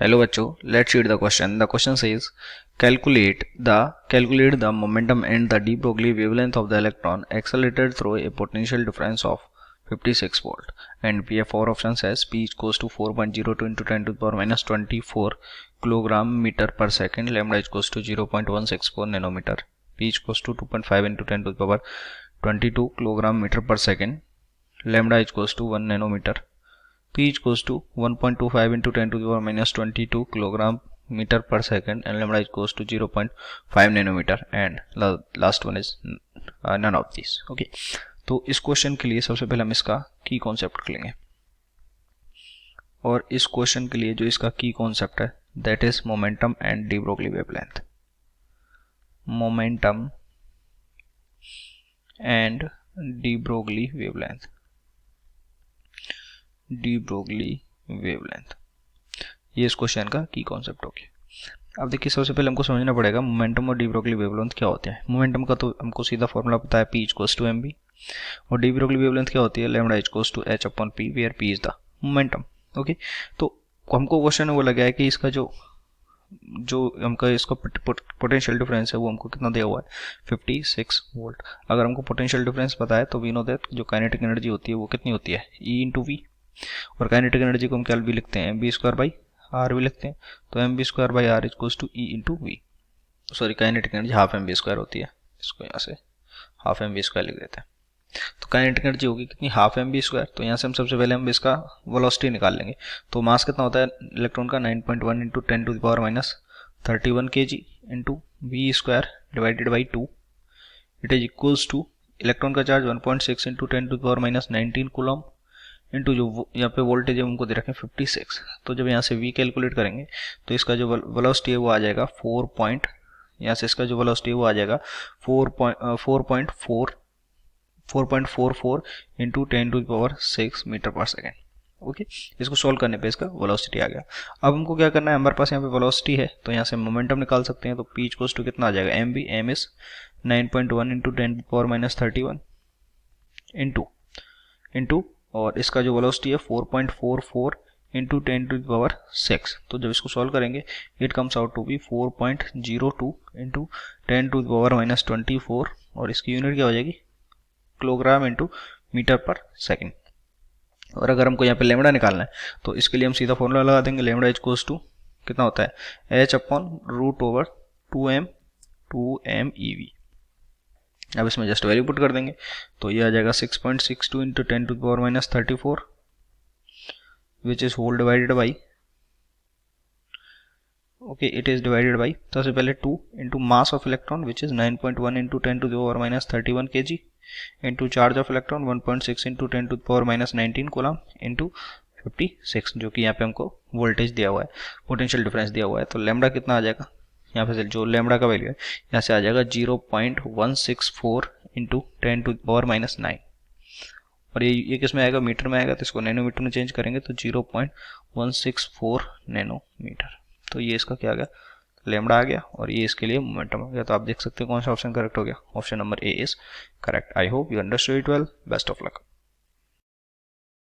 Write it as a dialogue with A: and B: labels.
A: Hello बच्चों, let's read the question. The question says calculate the momentum and the de Broglie wavelength of the electron accelerated through a potential difference of 56 volt, and we have four options as p equals to 4.02 into 10 to the power minus 24 kilogram meter per second, lambda equals to 0.164 nanometer, p equals to 2.5 into 10 to the power 22 kilogram meter per second, lambda equals to 1 nanometer, p equals to 1.25 into 10 to the power minus 22 kilogram meter per second, and lambda equals to 0.5 nanometer, and last one is none of these. Okay, तो इस question के लिए सबसे पहले हम इसका की concept लेंगे, और इस क्वेश्चन के लिए जो इसका की कॉन्सेप्ट है that is momentum and D Broglie wavelength. Momentum and D Broglie wavelength. D Broglie wavelength, ये इस क्वेश्चन का की कॉन्सेप्ट हो गया. अब देखिए, सबसे पहले हमको समझना पड़ेगा मोमेंटम और डी ब्रोगली वेवलेंथ क्या होते हैं. मोमेंटम का तो हमको सीधा फॉर्मूला पता है, p इक्वल्स टू mv, और डी ब्रोगली वेवलेंथ क्या होती है, lambda equals to h upon p, where p is the momentum. Okay, तो हमको क्वेश्चन वो लगा है कि इसका जो हमका इसका पोटेंशियल डिफरेंस है वो हमको कितना दिया हुआ है, 56 वोल्ट. अगर हमको पोटेंशियल डिफरेंस पता है तो वी नो दैट जो काइनेटिक एनर्जी होती है वो कितनी होती है, E इंटू वी, और काइनेटिक एनर्जी को हम क्या भी लिखते हैं, mv स्क्वायर बाई आर भी लिखते हैं. तो mv square by R equals to E into V. Sorry, kinetic energy half mv square होती है, इसको यहाँ से हाफ mv स्क्वायर लिख देते हैं. तो काइनेटिक एनर्जी होगी कितनी, हाफ mv स्क्वायर. तो यहाँ से हम सबसे पहले हम इसका वेलोसिटी निकाल लेंगे. तो मास कितना होता है इलेक्ट्रॉन का, 9.1 into 10 to the power minus 31 kg into v square divided by 2. It is equals to electron का charge 1.6 into 10 to the power minus 19 coulomb into जो यहाँ पे वोल्टेज है उनको दे रखें 56. तो जब यहाँ से v कैलकुलेट करेंगे तो इसका जो वेलोसिटी है वो आ जाएगा 4. यहाँ से इसका जो वेलोसिटी है वो आ जाएगा 4.44 into 10 to the power 6 metre पर सेकेंड. ओके, इसको सॉल्व करने पे इसका वेलोसिटी आ गया. अब हमको क्या करना है, हमारे पास यहाँ पे वेलोसिटी है तो यहाँ से मोमेंटम निकाल सकते हैं. तो p इक्वल्स टू कितना आ जाएगा, mv, m is 9.1 into 10 to the power minus 31 into और इसका जो वेलोसिटी है 4.44 इंटू 10 टू द पावर 6. तो जब इसको सॉल्व करेंगे it comes out to be 4.02 into 10 to the power minus 24, और इसकी यूनिट क्या हो जाएगी, किलोग्राम इंटू मीटर पर सेकेंड. और अगर हमको यहाँ पे लेमड़ा निकालना है तो इसके लिए हम सीधा फॉर्मूला लगा देंगे, लेमड़ा इक्वल्स टू कितना होता है, h upon root over 2m ev. अब इसमें जस्ट वैल्यू पुट कर देंगे तो ये आ जाएगा 6.62 into 10 to the power minus 34, which is whole divided by, okay, it is divided by सबसे पहले 2 into mass of electron which is 9.1 into 10 to the power minus 31 kg into charge of electron 1.6 into 10 to the power minus 19 coulomb into 56, जो कि यहाँ पे हमको voltage दिया हुआ है, पोटेंशियल डिफरेंस दिया हुआ है. तो लैम्डा कितना आ जाएगा, यहाँ पे जो लैम्डा का वैल्यू है यहाँ से आ जाएगा 0.164 into 10 to the power minus 9, और ये किस में आएगा, मीटर में आएगा. तो इसको नैनोमीटर में चेंज करेंगे तो 0.164 नैनोमीटर. तो ये इसका क्या आ गया, लैम्डा आ गया, और ये इसके लिए मोमेंटम आ गया. तो आप देख सकते हैं कौन सा ऑप्शन करेक्ट हो गया, option number A is correct. I hope you understood it well. Best of luck.